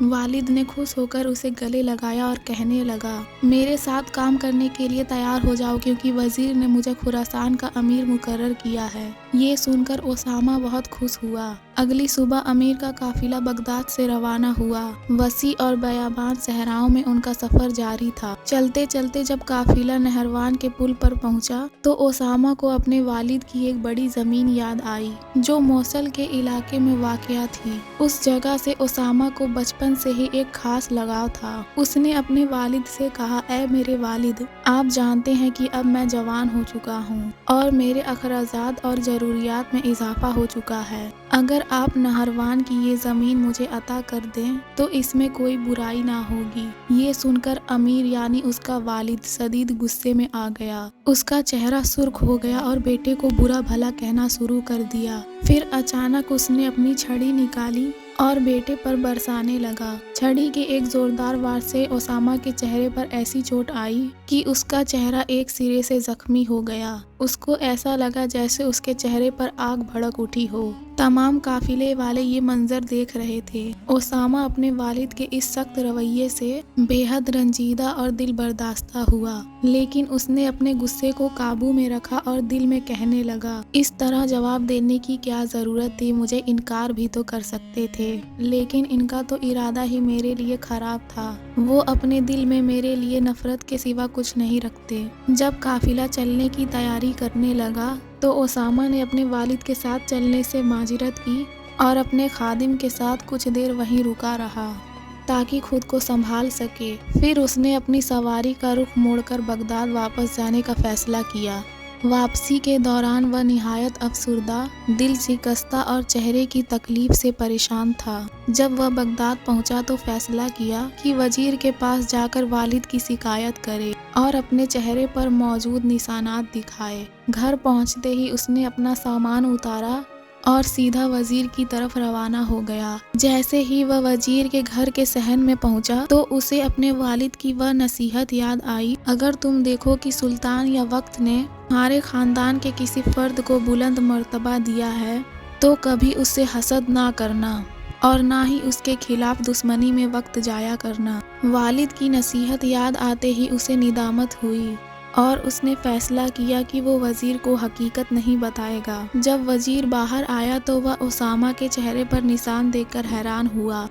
والد نے خوش ہو کر اسے گلے لگایا اور کہنے لگا میرے ساتھ کام کرنے کے لیے تیار ہو جاؤ کیونکہ وزیر نے مجھے خراسان کا امیر مقرر کیا ہے۔ یہ سن کر اسامہ بہت خوش ہوا۔ اگلی صبح امیر کا قافلہ بغداد سے روانہ ہوا۔ وسیع اور بیابان صحراؤں میں ان کا سفر جاری تھا۔ چلتے چلتے جب قافلہ نہروان کے پل پر پہنچا تو اسامہ کو اپنے والد کی ایک بڑی زمین یاد آئی جو موصل کے علاقے میں واقع تھی۔ اس جگہ سے اسامہ کو بچپن سے ہی ایک خاص لگاؤ تھا۔ اس نے اپنے والد سے کہا اے میرے والد، آپ جانتے ہیں کہ اب میں جوان ہو چکا ہوں اور میرے اخراجات اور ضروریات میں اضافہ ہو چکا ہے۔ اگر آپ نہروان کی یہ زمین مجھے عطا کر دیں تو اس میں کوئی برائی نہ ہوگی۔ یہ سن کر امیر یعنی اس کا والد شدید غصے میں آ گیا۔ اس کا چہرہ سرخ ہو گیا اور بیٹے کو برا بھلا کہنا شروع کر دیا۔ پھر اچانک اس نے اپنی چھڑی نکالی اور بیٹے پر برسانے لگا۔ چھڑی کے ایک زوردار وار سے اسامہ کے چہرے پر ایسی چوٹ آئی کہ اس کا چہرہ ایک سرے سے زخمی ہو گیا۔ اس کو ایسا لگا جیسے اس کے چہرے پر آگ بھڑک اٹھی ہو۔ تمام قافلے والے یہ منظر دیکھ رہے تھے۔ اسامہ اپنے والد کے اس سخت رویے سے بے حد رنجیدہ اور دل برداشتہ ہوا، لیکن اس نے اپنے غصے کو قابو میں رکھا اور دل میں کہنے لگا اس طرح جواب دینے کی کیا ضرورت تھی، مجھے انکار بھی تو کر سکتے تھے، لیکن ان کا تو ارادہ ہی میرے لیے خراب تھا۔ وہ اپنے دل میں میرے لیے نفرت کے سوا کچھ نہیں رکھتے۔ جب قافلہ چلنے کی تیاری کرنے لگا تو اسامہ نے اپنے والد کے ساتھ چلنے سے معذرت کی اور اپنے خادم کے ساتھ کچھ دیر وہیں رکا رہا تاکہ خود کو سنبھال سکے۔ پھر اس نے اپنی سواری کا رخ موڑ کر بغداد واپس جانے کا فیصلہ کیا۔ واپسی کے دوران وہ نہایت افسردہ، دل شکستہ اور چہرے کی تکلیف سے پریشان تھا۔ جب وہ بغداد پہنچا تو فیصلہ کیا کہ وزیر کے پاس جا کر والد کی شکایت کرے اور اپنے چہرے پر موجود نشانات دکھائے۔ گھر پہنچتے ہی اس نے اپنا سامان اتارا اور سیدھا وزیر کی طرف روانہ ہو گیا۔ جیسے ہی وہ وزیر کے گھر کے صحن میں پہنچا تو اسے اپنے والد کی وہ نصیحت یاد آئی، اگر تم دیکھو کہ سلطان یا وقت نے ہمارے خاندان کے کسی فرد کو بلند مرتبہ دیا ہے تو کبھی اس سے حسد نہ کرنا اور نہ ہی اس کے خلاف دشمنی میں وقت ضائع کرنا۔ والد کی نصیحت یاد آتے ہی اسے ندامت ہوئی اور اس نے فیصلہ کیا کہ وہ وزیر کو حقیقت نہیں بتائے گا۔ جب وزیر باہر آیا تو وہ اسامہ کے چہرے پر نشان دیکھ کر حیران ہوا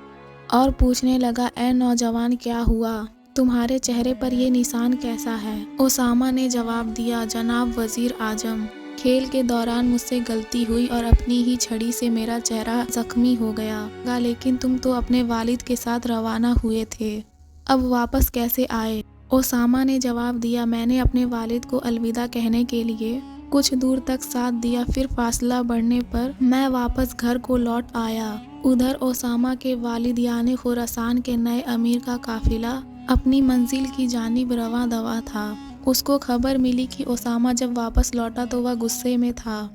اور پوچھنے لگا اے نوجوان، کیا ہوا؟ تمہارے چہرے پر یہ نشان کیسا ہے؟ اسامہ نے جواب دیا جناب وزیر اعظم، کھیل کے دوران مجھ سے غلطی ہوئی اور اپنی ہی چھڑی سے میرا چہرہ زخمی ہو گیا، لیکن تم تو اپنے والد کے ساتھ روانہ ہوئے تھے، اب واپس کیسے آئے؟ اسامہ نے جواب دیا میں نے اپنے والد کو الوداع کہنے کے لیے کچھ دور تک ساتھ دیا، پھر فاصلہ بڑھنے پر میں واپس گھر کو لوٹ آیا۔ ادھر اسامہ کے والد یعنی خراسان کے نئے امیر کا قافلہ اپنی منزل کی جانب رواں دوا تھا۔ اس کو خبر ملی کہ اسامہ جب واپس لوٹا تو وہ غصے میں تھا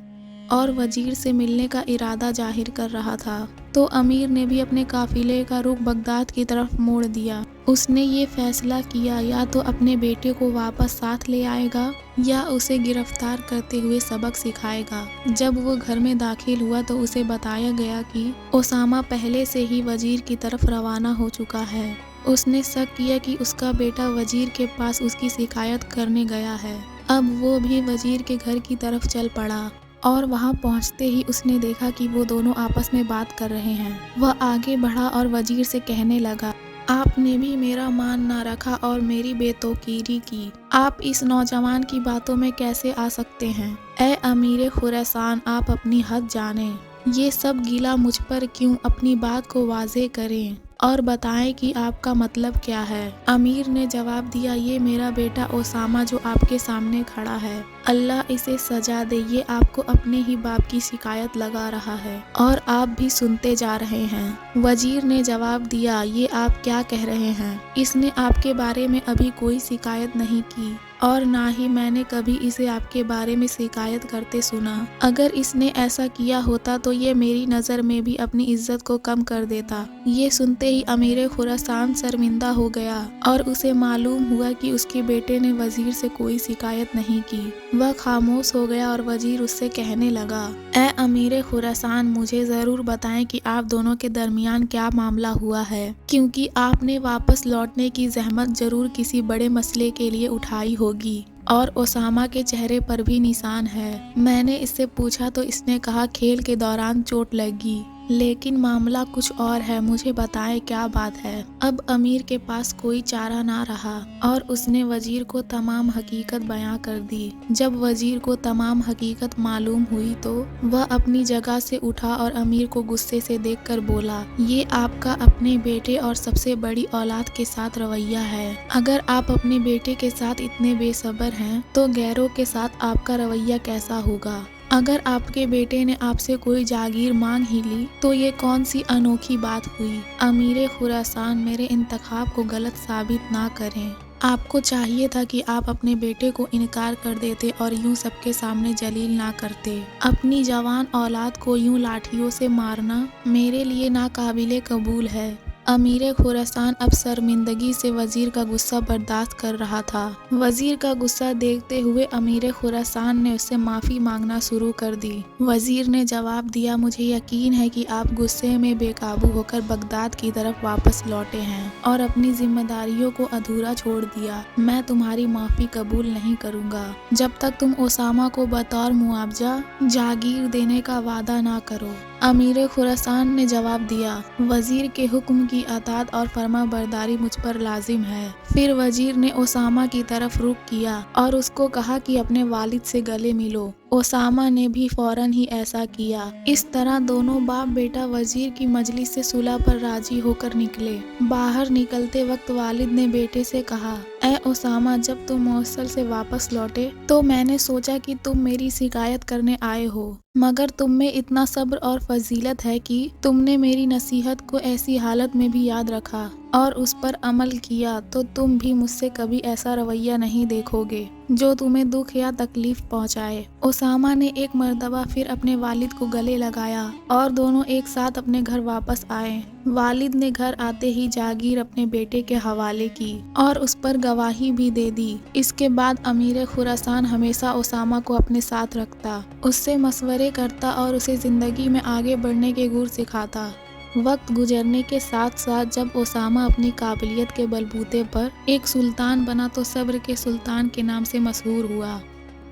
اور وزیر سے ملنے کا ارادہ ظاہر کر رہا تھا، تو امیر نے بھی اپنے قافلے کا رخ بغداد کی طرف موڑ دیا۔ اس نے یہ فیصلہ کیا یا تو اپنے بیٹے کو واپس ساتھ لے آئے گا یا اسے گرفتار کرتے ہوئے سبق سکھائے گا۔ جب وہ گھر میں داخل ہوا تو اسے بتایا گیا کہ اسامہ پہلے سے ہی وزیر کی طرف روانہ ہو چکا ہے۔ اس نے شک کیا کہ اس کا بیٹا وزیر کے پاس اس کی شکایت کرنے گیا ہے۔ اب وہ بھی وزیر کے گھر کی طرف چل پڑا اور وہاں پہنچتے ہی اس نے دیکھا کہ وہ دونوں آپس میں بات کر رہے ہیں۔ وہ آگے بڑھا اور وزیر سے کہنے لگا آپ نے بھی میرا مان نہ رکھا اور میری بے توقیری کی، آپ اس نوجوان کی باتوں میں کیسے آ سکتے ہیں؟ اے امیر خراسان، آپ اپنی حد جانیں، یہ سب گیلا مجھ پر کیوں؟ اپنی بات کو واضح کریں اور بتائیں کہ آپ کا مطلب کیا ہے۔ امیر نے جواب دیا یہ میرا بیٹا اسامہ جو آپ کے سامنے کھڑا ہے، اللہ اسے سزا دے، یہ آپ کو اپنے ہی باپ کی شکایت لگا رہا ہے اور آپ بھی سنتے جا رہے ہیں۔ وزیر نے جواب دیا یہ آپ کیا کہہ رہے ہیں؟ اس نے آپ کے بارے میں ابھی کوئی شکایت نہیں کی اور نہ ہی میں نے کبھی اسے آپ کے بارے میں شکایت کرتے سنا۔ اگر اس نے ایسا کیا ہوتا تو یہ میری نظر میں بھی اپنی عزت کو کم کر دیتا۔ یہ سنتے ہی امیر خراسان شرمندہ ہو گیا اور اسے معلوم ہوا کہ اس کے بیٹے نے وزیر سے کوئی شکایت نہیں کی۔ وہ خاموش ہو گیا اور وزیر اس سے کہنے لگا، اے امیر خراسان، مجھے ضرور بتائیں کہ آپ دونوں کے درمیان کیا معاملہ ہوا ہے، کیونکہ آپ نے واپس لوٹنے کی زحمت ضرور کسی بڑے مسئلے کے لیے اٹھائی ہوگی۔ اور اسامہ کے چہرے پر بھی نشان ہے۔ میں نے اس سے پوچھا تو اس نے کہا کھیل کے دوران چوٹ لگی، لیکن معاملہ کچھ اور ہے، مجھے بتائیں کیا بات ہے۔ اب امیر کے پاس کوئی چارہ نہ رہا اور اس نے وزیر کو تمام حقیقت بیان کر دی۔ جب وزیر کو تمام حقیقت معلوم ہوئی تو وہ اپنی جگہ سے اٹھا اور امیر کو غصے سے دیکھ کر بولا، یہ آپ کا اپنے بیٹے اور سب سے بڑی اولاد کے ساتھ رویہ ہے۔ اگر آپ اپنے بیٹے کے ساتھ اتنے بے صبر ہیں تو غیروں کے ساتھ آپ کا رویہ کیسا ہوگا؟ اگر آپ کے بیٹے نے آپ سے کوئی جاگیر مانگ ہی لی تو یہ کون سی انوکھی بات ہوئی؟ امیر خراسان، میرے انتخاب کو غلط ثابت نہ کریں۔ آپ کو چاہیے تھا کہ آپ اپنے بیٹے کو انکار کر دیتے اور یوں سب کے سامنے ذلیل نہ کرتے۔ اپنی جوان اولاد کو یوں لاٹھیوں سے مارنا میرے لیے ناقابل قبول ہے۔ امیر خراسان اب شرمندگی سے وزیر کا غصہ برداشت کر رہا تھا۔ وزیر کا غصہ دیکھتے ہوئے امیر خراسان نے اس سے معافی مانگنا شروع کر دی۔ وزیر نے جواب دیا، مجھے یقین ہے کہ آپ غصے میں بے قابو ہو کر بغداد کی طرف واپس لوٹے ہیں اور اپنی ذمہ داریوں کو ادھورا چھوڑ دیا۔ میں تمہاری معافی قبول نہیں کروں گا جب تک تم اسامہ کو بطور معاوضہ جاگیر دینے کا وعدہ نہ کرو۔ امیر خراسان نے جواب دیا، وزیر کے حکم کی اطاعت اور فرما برداری مجھ پر لازم ہے۔ پھر وزیر نے اسامہ کی طرف رخ کیا اور اس کو کہا کہ اپنے والد سے گلے ملو۔ اسامہ نے بھی فوراً ہی ایسا کیا۔ اس طرح دونوں باپ بیٹا وزیر کی مجلس سے صلح پر راضی ہو کر نکلے۔ باہر نکلتے وقت والد نے بیٹے سے کہا، اے اسامہ، جب تم موصل سے واپس لوٹے تو میں نے سوچا کہ تم میری شکایت کرنے آئے ہو، مگر تم میں اتنا صبر اور فضیلت ہے کہ تم نے میری نصیحت کو ایسی حالت میں بھی یاد رکھا اور اس پر عمل کیا، تو تم بھی مجھ سے کبھی ایسا رویہ نہیں دیکھو گے جو تمہیں دکھ یا تکلیف پہنچائے۔ اسامہ نے ایک مرتبہ پھر اپنے والد کو گلے لگایا اور دونوں ایک ساتھ اپنے گھر واپس آئے۔ والد نے گھر آتے ہی جاگیر اپنے بیٹے کے حوالے کی اور اس پر گواہی بھی دے دی۔ اس کے بعد امیر خراسان ہمیشہ اسامہ کو اپنے ساتھ رکھتا، اس سے مشورے کرتا اور اسے زندگی میں آگے بڑھنے کے گر سکھاتا۔ وقت گزرنے کے ساتھ ساتھ جب اسامہ اپنی قابلیت کے بلبوتے پر ایک سلطان بنا تو صبر کے سلطان کے نام سے مشہور ہوا۔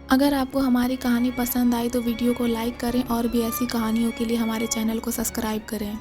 اگر آپ کو ہماری کہانی پسند آئی تو ویڈیو کو لائک کریں اور بھی ایسی کہانیوں کے لیے ہمارے چینل کو سبسکرائب کریں۔